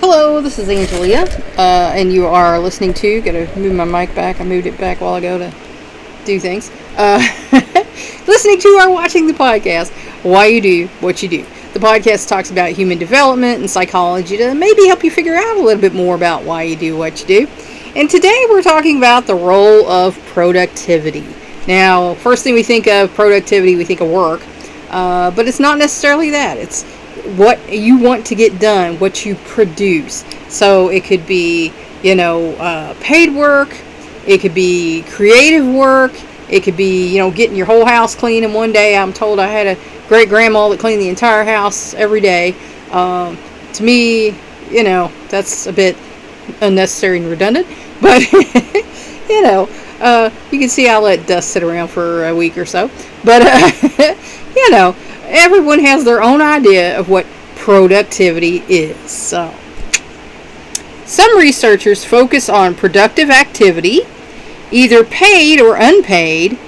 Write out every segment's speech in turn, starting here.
Hello, this is Angelia, and you are listening to, gotta move my mic back, I moved it back while ago to do things, listening to or watching the podcast, Why You Do What You Do. The podcast talks about human development and psychology to maybe help you figure out a little bit more about why you do what you do. And today we're talking about the role of productivity. Now, first thing we think of productivity, we think of work, but it's not necessarily that. It's what you want to get done, what you produce. So it could be, paid work, it could be creative work, it could be, getting your whole house clean in one day. I'm told I had a great grandma that cleaned the entire house every day. To me, that's a bit unnecessary and redundant, but you can see I'll let dust sit around for a week or so. But everyone has their own idea of what productivity is. So, some researchers focus on productive activity, either paid or unpaid,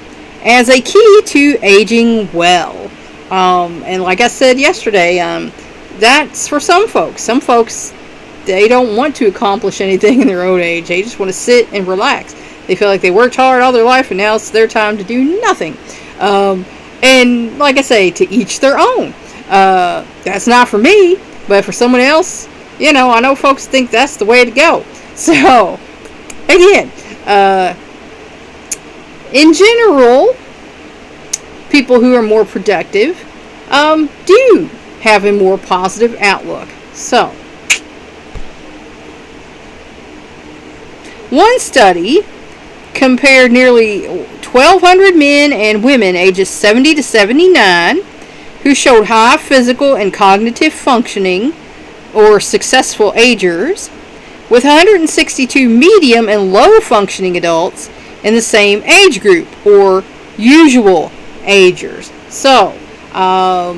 as a key to aging well. And like I said yesterday, that's for some folks. Some folks, they don't want to accomplish anything in their old age. They just want to sit and relax. They feel like they worked hard all their life and now it's their time to do nothing. And like I say, to each their own. That's not for me, but for someone else, I know folks think that's the way to go. So, again, in general, people who are more productive do have a more positive outlook. So, one study compared nearly 1,200 men and women ages 70 to 79 who showed high physical and cognitive functioning, or successful agers, with 162 medium and low functioning adults in the same age group, or usual agers. So,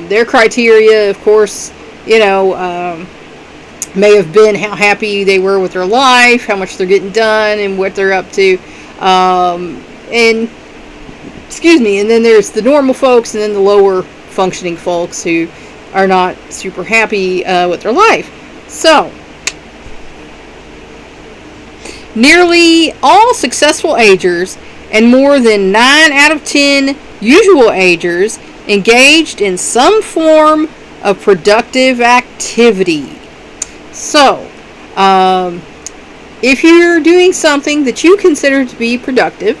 their criteria, of course, may have been how happy they were with their life, how much they're getting done, and what they're up to. And then there's the normal folks, and then the lower functioning folks who are not super happy with their life. So, nearly all successful agers and more than 9 out of 10 usual agers engaged in some form of productive activity. So, if you're doing something that you consider to be productive,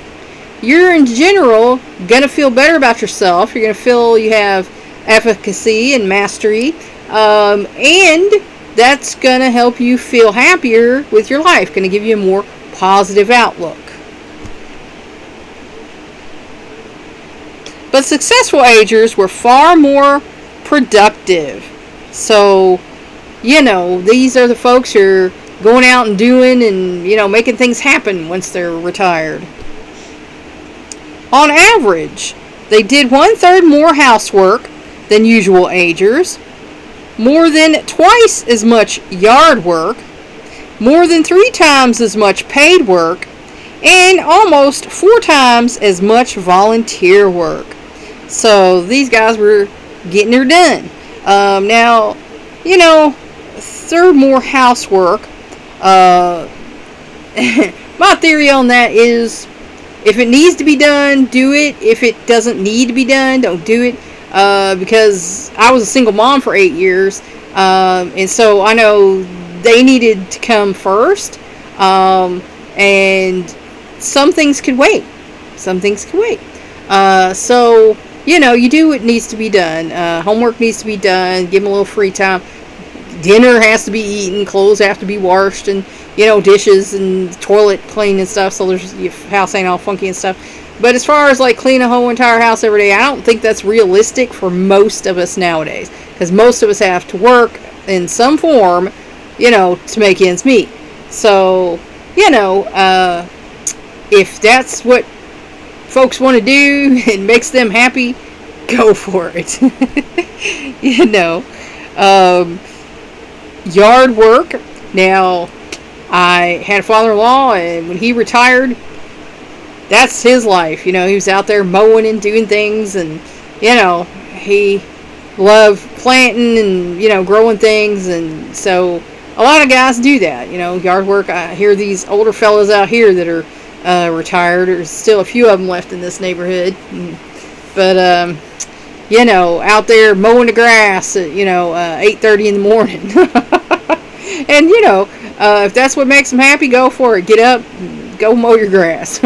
you're in general going to feel better about yourself. You're going to feel you have efficacy and mastery, and that's going to help you feel happier with your life, going to give you a more positive outlook. But successful agers were far more productive. So, these are the folks who are going out and doing and, making things happen once they're retired. On average, they did 1/3 more housework than usual agers, more than twice as much yard work, more than 3 times as much paid work, and almost 4 times as much volunteer work. So these guys were getting her done. Now, 1/3 more housework. My theory on that is, if it needs to be done, do it. If it doesn't need to be done, don't do it. Because I was a single mom for 8 years, and so I know they needed to come first. And some things could wait. So, you do what needs to be done. Homework needs to be done. Give them a little free time. Dinner has to be eaten. Clothes have to be washed. And, dishes and toilet clean and stuff. So your house ain't all funky and stuff. But as far as like clean a whole entire house every day, I don't think that's realistic for most of us nowadays. Because most of us have to work in some form, to make ends meet. So, if that's what folks want to do and makes them happy, go for it. Yard work. Now, I had a father-in-law, and when he retired, that's his life. He was out there mowing and doing things, and, he loved planting and, growing things, and so a lot of guys do that. Yard work. I hear these older fellas out here that are retired. There's still a few of them left in this neighborhood. But, out there mowing the grass at, 8:30 in the morning. And, if that's what makes them happy, go for it. Get up, go mow your grass.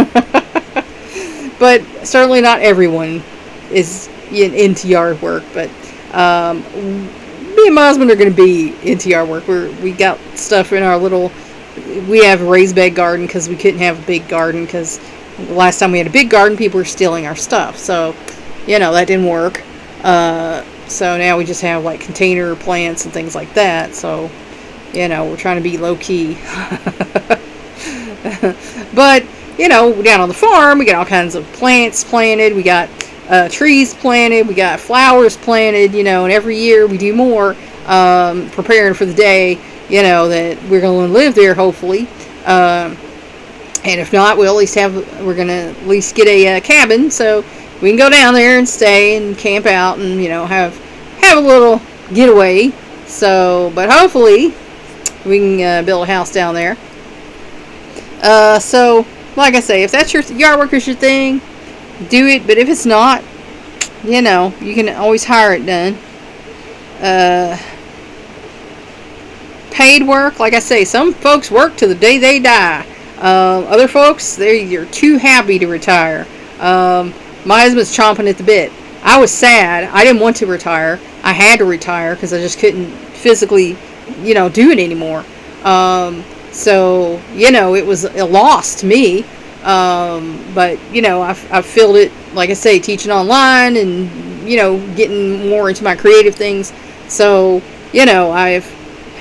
But certainly not everyone is into yard work. But me and my husband are going to be into yard work. We got stuff in our we have a raised bed garden because we couldn't have a big garden because the last time we had a big garden, people were stealing our stuff. So, that didn't work. So now we just have like container plants and things like that. So, we're trying to be low key. But, down on the farm, we got all kinds of plants planted. We got trees planted. We got flowers planted, and every year we do more, preparing for the day, that we're going to live there, hopefully. And if not, we're going to at least get a cabin so we can go down there and stay and camp out and, have a little getaway. So, but hopefully we can build a house down there. So, like I say, if that's your yard work is your thing, do it. But if it's not, you can always hire it done. Paid work, like I say, some folks work till the day they die. Other folks, you're too happy to retire. My husband's chomping at the bit. I was sad. I didn't want to retire. I had to retire because I just couldn't physically, do it anymore. So, it was a loss to me. But, I've filled it, like I say, teaching online and, getting more into my creative things. So, I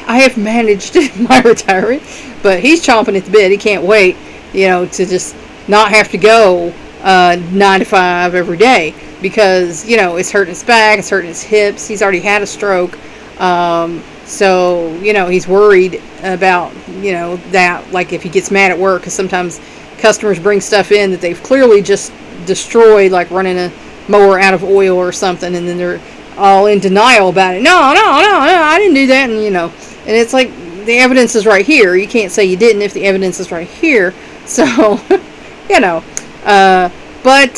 have managed my retirement, but he's chomping at the bit. He can't wait, to just not have to go 9 to 5 every day because, it's hurting his back, it's hurting his hips. He's already had a stroke. So, he's worried about, that, like if he gets mad at work, because sometimes customers bring stuff in that they've clearly just destroyed, like running a mower out of oil or something, and then they're all in denial about it. No, I didn't do that, and, and it's like, the evidence is right here. You can't say you didn't if the evidence is right here. So, but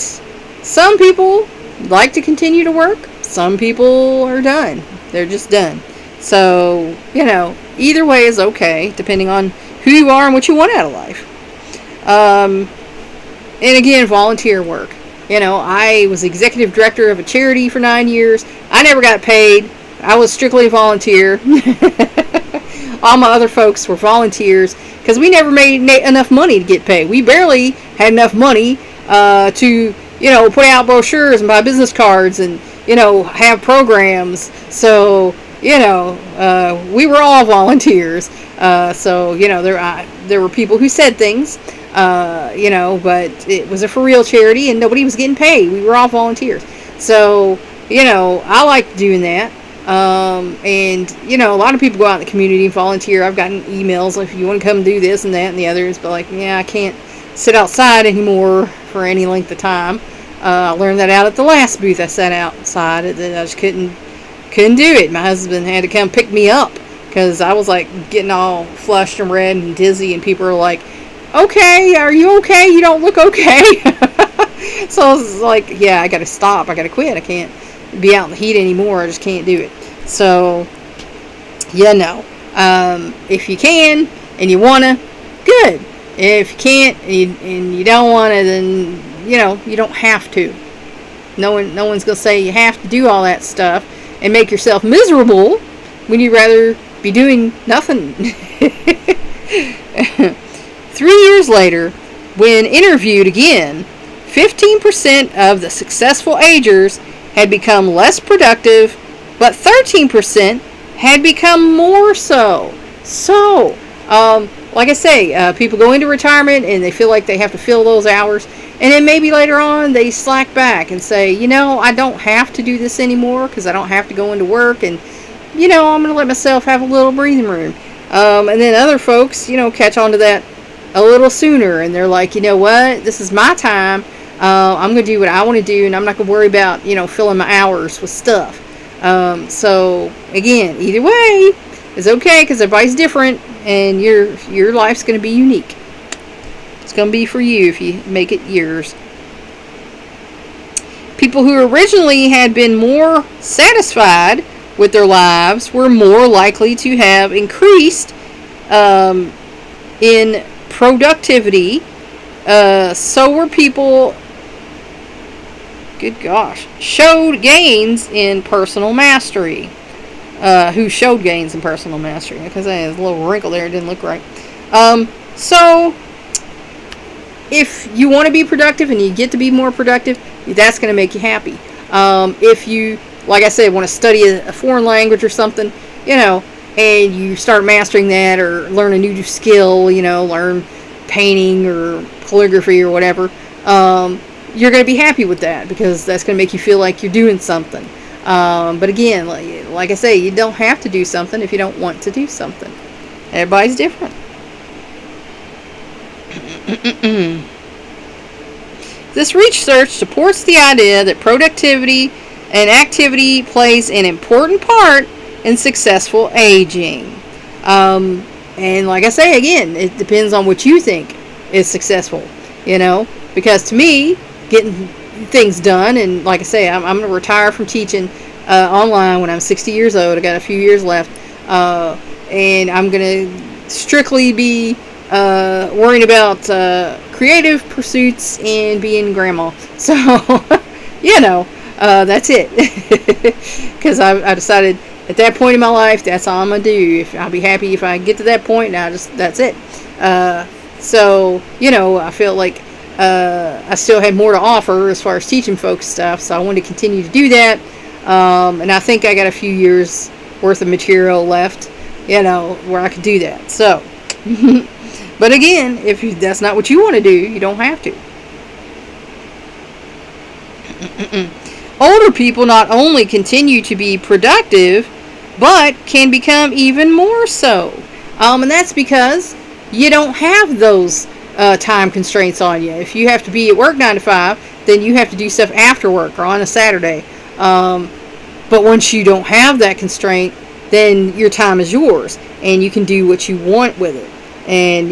some people like to continue to work. Some people are done. They're just done. So, either way is okay, depending on who you are and what you want out of life. And again, volunteer work. I was executive director of a charity for 9 years. I never got paid. I was strictly a volunteer. All my other folks were volunteers because we never made enough money to get paid. We barely had enough money to, put out brochures and buy business cards and, have programs. So, we were all volunteers. So, there were people who said things, but it was a for real charity and nobody was getting paid. We were all volunteers. So, I liked doing that. And, a lot of people go out in the community and volunteer. I've gotten emails if you want to come do this and that and the others, but I can't sit outside anymore for any length of time. I learned that out at the last booth I sat outside. I just couldn't do it. My husband had to come pick me up because I was getting all flushed and red and dizzy, and people were like, okay, are you okay? You don't look okay. So I was like, yeah, I gotta stop. I gotta quit. I can't be out in the heat anymore. I just can't do it. So, if you can and you wanna, good. If you can't and you don't wanna, then you don't have to. No one's gonna say you have to do all that stuff and make yourself miserable when you'd rather be doing nothing. 3 years later, when interviewed again, 15% of the successful agers had become less productive, but 13% had become more so. So, like I say, people go into retirement and they feel like they have to fill those hours, and then maybe later on they slack back and say, I don't have to do this anymore because I don't have to go into work, and I'm going to let myself have a little breathing room. And then other folks, catch on to that a little sooner, and they're like, what, this is my time. I'm going to do what I want to do, and I'm not going to worry about, filling my hours with stuff. So, again, either way, is okay, because everybody's different, and your life's going to be unique. It's going to be for you if you make it yours. People who originally had been more satisfied with their lives were more likely to have increased in productivity. So were people, good gosh, showed gains in personal mastery. Who showed gains in personal mastery. Because there's a little wrinkle there, it didn't look right. So, if you want to be productive and you get to be more productive, that's going to make you happy. If you, like I said, want to study a foreign language or something, and you start mastering that, or learn a new skill, learn painting or calligraphy or whatever, you're going to be happy with that, because that's going to make you feel like you're doing something. But again, like I say, you don't have to do something if you don't want to do something. Everybody's different. This research supports the idea that productivity and activity plays an important part in successful aging. And like I say again, it depends on what you think is successful, because to me, getting things done, and like I say, I'm going to retire from teaching online when I'm 60 years old. I got a few years left, and I'm going to strictly be worrying about creative pursuits and being grandma. So, that's it. Because I decided at that point in my life, that's all I'm going to do. I'll be happy if I get to that point, and that's it. So, I feel like I still had more to offer as far as teaching folks stuff, so I wanted to continue to do that. And I think I got a few years worth of material left, where I could do that. So, but again, if that's not what you want to do, you don't have to. Older people not only continue to be productive, but can become even more so. And that's because you don't have those time constraints on you. If you have to be at work 9 to 5, then you have to do stuff after work or on a Saturday. But once you don't have that constraint, then your time is yours, and you can do what you want with it. And,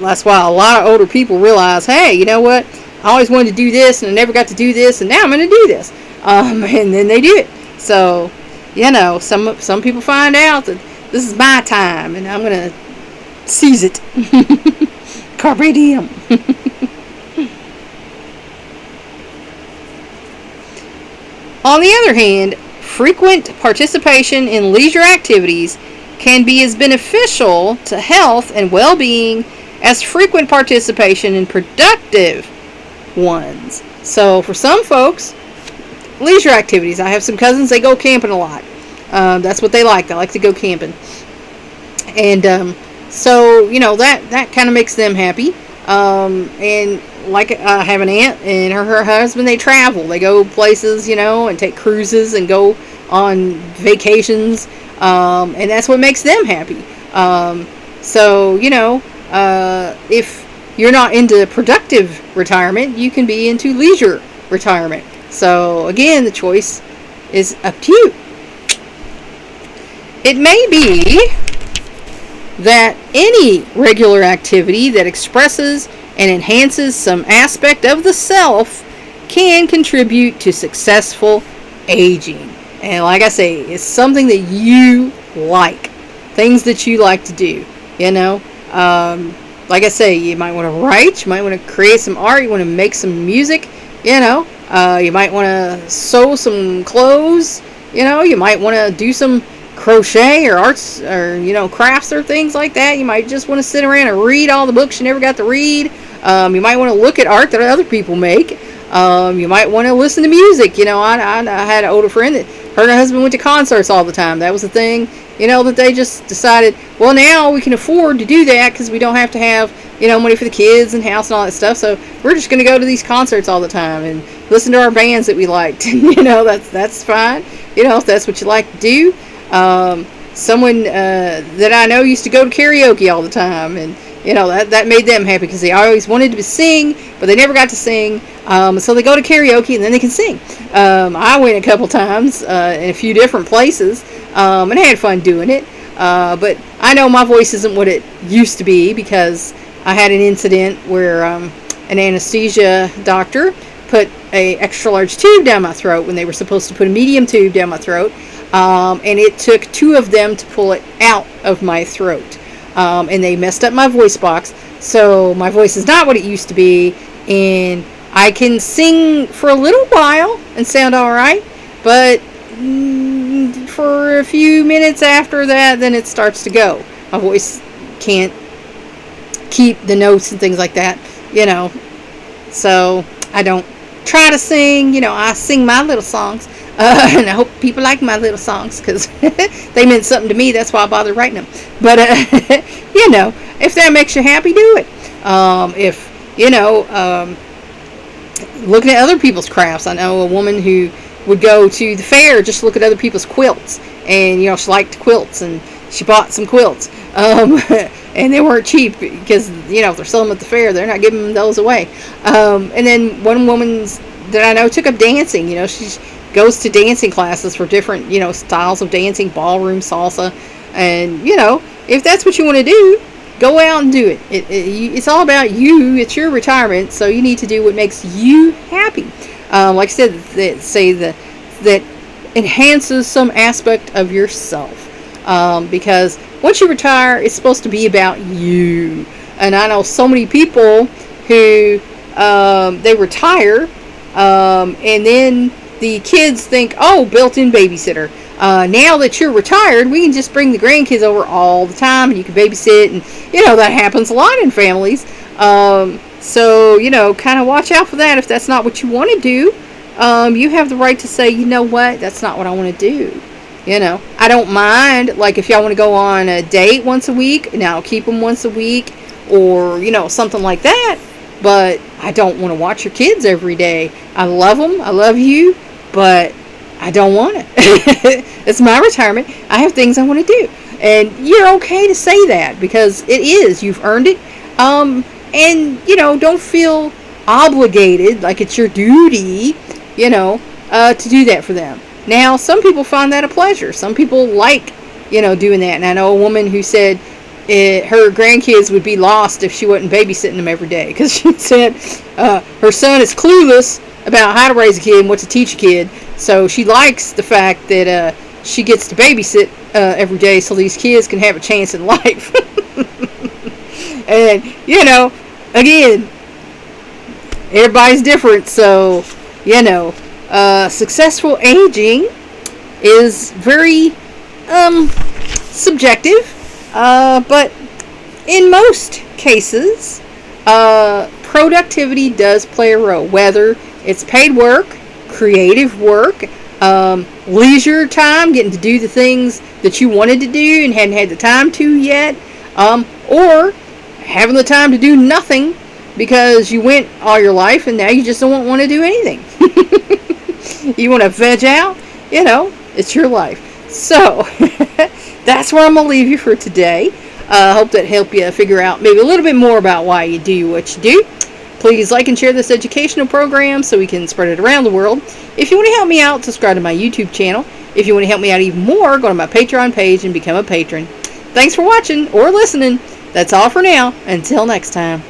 that's why a lot of older people realize, hey, you know what? I always wanted to do this, and I never got to do this, and now I'm going to do this. And then they do it. So, some people find out that this is my time, and I'm going to seize it. Carpe diem. On the other hand, frequent participation in leisure activities can be as beneficial to health and well-being as frequent participation in productive ones. So for some folks, leisure activities. I have some cousins, they go camping a lot. That's what they like. They like to go camping. And so, that kind of makes them happy. And like I have an aunt and her husband, they travel. They go places, and take cruises and go on vacations. And that's what makes them happy. So, if you're not into productive retirement, you can be into leisure retirement. So, again, the choice is up to you. It may be that any regular activity that expresses and enhances some aspect of the self can contribute to successful aging. And like I say, it's something that you like. Things that you like to do, Like I say, you might want to write, you might want to create some art, you want to make some music, you might want to sew some clothes, you might want to do some crochet or arts or crafts or things like that. You might just want to sit around and read all the books you never got to read. You might want to look at art that other people make. You might want to listen to music. I had an older friend that her and her husband went to concerts all the time. That was the thing, that they just decided, well, now we can afford to do that because we don't have to have money for the kids and house and all that stuff. So we're just going to go to these concerts all the time and listen to our bands that we liked. That's fine. If that's what you like to do. Someone that I know used to go to karaoke all the time, and that made them happy because they always wanted to sing, but they never got to sing. So they go to karaoke and then they can sing. I went a couple times in a few different places, and I had fun doing it. But I know my voice isn't what it used to be because I had an incident where an anesthesia doctor put a extra large tube down my throat when they were supposed to put a medium tube down my throat, and it took 2 of them to pull it out of my throat, and they messed up my voice box, so my voice is not what it used to be, and I can sing for a little while and sound alright, but for a few minutes after that, then it starts to go. My voice can't keep the notes and things like that, so I don't try to sing. I sing my little songs, and I hope people like my little songs because they meant something to me. That's why I bother writing them. But if that makes you happy, do it. Looking at other people's crafts. I know a woman who would go to the fair just to look at other people's quilts, and she liked quilts, and she bought some quilts, and they weren't cheap because if they're selling them at the fair, they're not giving those away. And then one woman that I know took up dancing. She goes to dancing classes for different styles of dancing, ballroom, salsa, and if that's what you want to do, go out and do it. It's all about you. It's your retirement, so you need to do what makes you happy. Like I said, that enhances some aspect of yourself. Because once you retire, it's supposed to be about you. And I know so many people who they retire, and then the kids think, oh, built-in babysitter. Now that you're retired, we can just bring the grandkids over all the time, and you can babysit, and that happens a lot in families. So kind of watch out for that. If that's not what you want to do, you have the right to say, you know what, that's not what I want to do. I don't mind, like, if y'all want to go on a date once a week, now keep them once a week, or something like that. But I don't want to watch your kids every day. I love them, I love you, but I don't want it. It's my retirement. I have things I want to do. And you're okay to say that because it is. You've earned it. And, don't feel obligated, like it's your duty, to do that for them. Now, some people find that a pleasure. Some people like, doing that. And I know a woman who said her grandkids would be lost if she wasn't babysitting them every day. Because she said her son is clueless about how to raise a kid and what to teach a kid. So she likes the fact that she gets to babysit every day so these kids can have a chance in life. And, again, everybody's different. So, successful aging is very subjective. But in most cases, productivity does play a role. Whether it's paid work, creative work, leisure time, getting to do the things that you wanted to do and hadn't had the time to yet, or having the time to do nothing because you went all your life and now you just don't want to do anything. You want to veg out? It's your life. So, that's where I'm going to leave you for today. I hope that helped you figure out maybe a little bit more about why you do what you do. Please like and share this educational program so we can spread it around the world. If you want to help me out, subscribe to my YouTube channel. If you want to help me out even more, go to my Patreon page and become a patron. Thanks for watching or listening. That's all for now. Until next time.